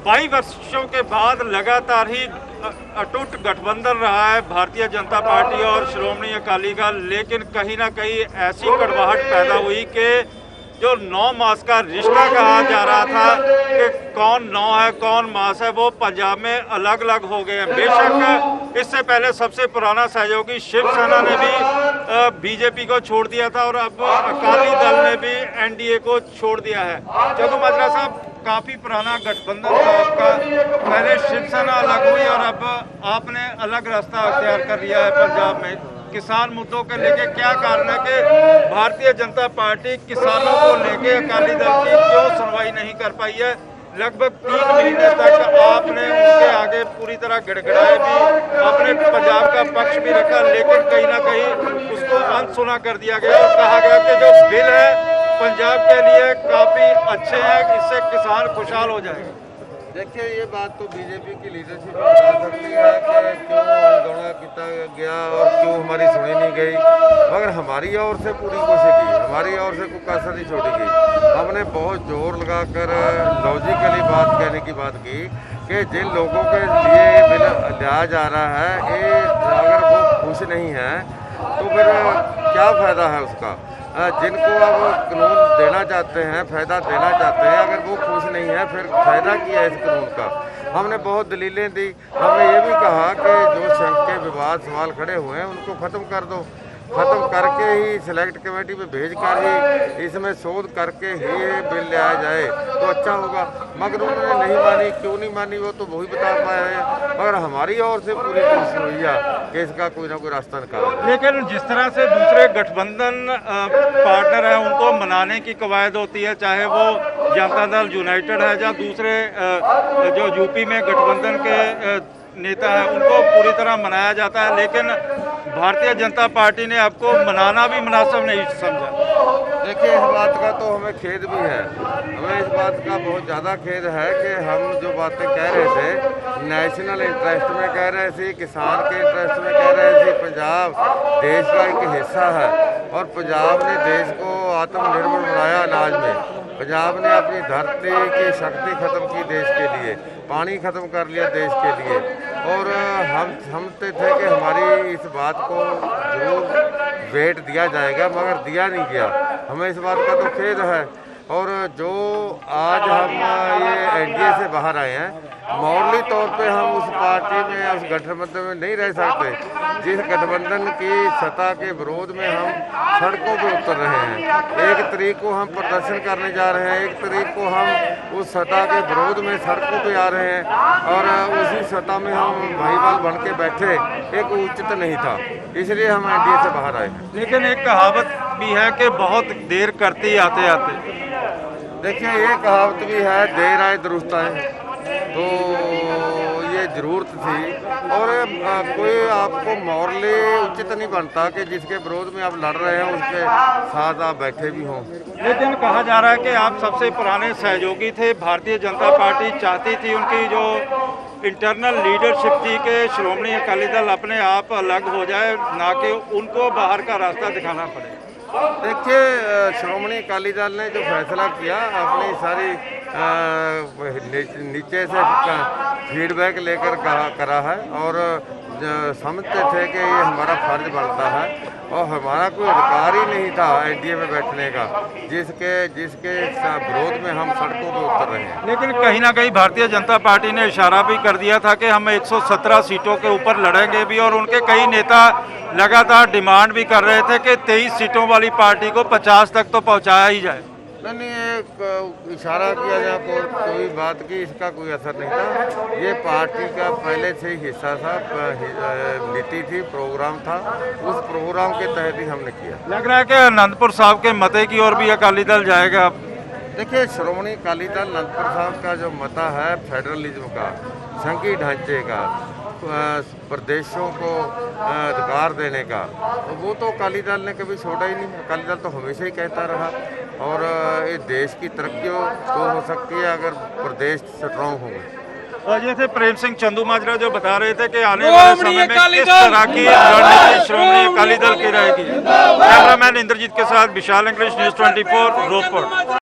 22 वर्षों के बाद लगातार ही अटूट गठबंधन रहा है भारतीय जनता पार्टी और श्रोमणी अकाली दल, लेकिन कहीं ना कहीं ऐसी कड़वाहट पैदा हुई कि जो 9 मास का रिश्ता कहा जा रहा था कि कौन 9 है कौन मास है, वो पंजाब में अलग अलग हो गए हैं। बेशक इससे पहले सबसे पुराना सहयोगी शिवसेना ने भी बीजेपी को छोड़ दिया था और अब अकाली दल ने भी एनडीए को छोड़ दिया है। चंदूमाजरा साहब, काफ़ी पुराना गठबंधन था आपका, पहले शिवसेना अलग हुई और अब आपने अलग रास्ता अख्तियार कर लिया है पंजाब में। किसान मुद्दों के लेके क्या कारण है कि भारतीय जनता पार्टी किसानों को लेके अकाली दल की क्यों सुनवाई नहीं कर पाई है? लगभग 3 महीने तक आपने उनके आगे पूरी तरह गिड़गिड़ाए भी, आपने पंजाब का पक्ष भी रखा, लेकिन कहीं ना कहीं उसको अनसुना कर दिया गया और कहा गया कि जो बिल है पंजाब के लिए काफ़ी अच्छे हैं, इससे किसान खुशहाल हो जाएगा। देखिए, ये बात तो बीजेपी की लीडरशिप बता सकती है कि क्यों आंदोलन किया गया और क्यों हमारी सुनी नहीं गई, मगर हमारी ओर से पूरी कोशिश की, हमारी ओर से कोई कसर नहीं छोड़ी गई। हमने बहुत जोर लगाकर लॉजिकली बात कहने की बात की कि जिन लोगों के लिए ये बिल लिया जा रहा है, ये अगर वो खुश नहीं है तो फिर क्या फ़ायदा है उसका। जिनको अब कानून देना चाहते हैं, फ़ायदा देना चाहते हैं, अगर वो खुश नहीं है फिर फ़ायदा क्या है इस कानून का। हमने बहुत दलीलें दी, हमने ये भी कहा कि जो शंके विवाद सवाल खड़े हुए हैं उनको ख़त्म कर दो, ख़त्म करके ही सिलेक्ट कमेटी में भेज कर ही इसमें शोध करके ही ये बिल लाया जाए तो अच्छा होगा। मगर उन्होंने नहीं मानी, क्यों नहीं मानी वो तो वही बता पाए हैं, मगर हमारी ओर से पूरी कोशिश हुई है कि इसका कोई ना कोई रास्ता निकाला। लेकिन जिस तरह से दूसरे गठबंधन पार्टनर हैं उनको मनाने की कवायद होती है, चाहे वो जनता दल यूनाइटेड है या दूसरे जो यूपी में गठबंधन के नेता हैं उनको पूरी तरह मनाया जाता है, लेकिन भारतीय जनता पार्टी ने आपको मनाना भी मुनासिब नहीं समझा। देखिए, इस बात का तो हमें खेद भी है, हमें इस बात का बहुत ज़्यादा खेद है कि हम जो बातें कह रहे थे नेशनल इंटरेस्ट में कह रहे थे, किसान के इंटरेस्ट में कह रहे थे। पंजाब देश का एक हिस्सा है और पंजाब ने देश को आत्मनिर्भर बनाया अनाज में। पंजाब ने अपनी धरती की शक्ति ख़त्म की देश के लिए, पानी ख़त्म कर लिया देश के लिए, और हम समझते थे कि हमारी इस बात को जरूर वेट दिया जाएगा, मगर दिया नहीं गया। हमें इस बात का तो खेद है। और जो आज हम ये एनडीए से बाहर आए हैं, मॉरली तौर पे हम उस पार्टी में, उस गठबंधन में नहीं रह सकते जिस गठबंधन की सत्ता के विरोध में हम सड़कों पे उतर रहे हैं। 1 तारीख को हम प्रदर्शन करने जा रहे हैं, 1 तारीख को हम उस सत्ता के विरोध में सड़कों पे आ रहे हैं, और उसी सत्ता में हम भाईवाल बन के बैठे एक उचित नहीं था, इसलिए हम एनडीए से बाहर आए हैं। लेकिन एक कहावत भी है कि बहुत देर करती आते आते। देखिए, ये कहावत भी है, देर आए दुरुस्त आए, तो ये ज़रूरत थी। और कोई आपको मॉरली उचित नहीं बनता कि जिसके विरोध में आप लड़ रहे हैं उसके साथ आप बैठे भी हों। लेकिन कहा जा रहा है कि आप सबसे पुराने सहयोगी थे, भारतीय जनता पार्टी चाहती थी उनकी जो इंटरनल लीडरशिप थी कि श्रोमणी अकाली दल अपने आप अलग हो जाए, ना कि उनको बाहर का रास्ता दिखाना पड़े। देखिए, श्रोमणी अकाली दल ने जो फैसला किया, अपनी सारी नीचे से फीडबैक लेकर करा है, और समझते थे कि ये हमारा फर्ज बनता है, और हमारा कोई अधिकार ही नहीं था एनडीए में बैठने का जिसके विरोध में हम सड़कों पर उतर रहे हैं। लेकिन कहीं ना कहीं भारतीय जनता पार्टी ने इशारा भी कर दिया था कि हम 117 सीटों के ऊपर लड़ेंगे भी, और उनके कई नेता लगातार डिमांड भी कर रहे थे कि 23 सीटों वाली पार्टी को 50 तक तो पहुंचाया ही जाए। नहीं, एक इशारा किया या कोई बात की, इसका कोई असर नहीं था। ये पार्टी का पहले से ही हिस्सा था, नीति थी, प्रोग्राम था, उस प्रोग्राम के तहत ही हमने किया। लग रहा है कि आनंदपुर साहब के मते की ओर भी अकाली दल जाएगा। देखिए, श्रोमणी अकाली दल आनंदपुर साहब का जो मता है फेडरलिज्म का, संघीय ढांचे का, प्रदेशों को अधिकार देने का, वो तो अकाली दल ने कभी छोड़ा ही नहीं। अकाली दल तो हमेशा ही कहता रहा, और ये देश की तरक्की तो हो सकती है अगर प्रदेश स्ट्रॉन्ग होंगे। और ये थे प्रेम सिंह चंदूमाजरा जो बता रहे थे कि आने वाले समय में किस तरह की रणनीति श्रोमणी अकाली दल की रहेगी। कैमरामैन इंद्रजीत के साथ विशाल इंग्लिश, न्यूज़ 24, रोहतक।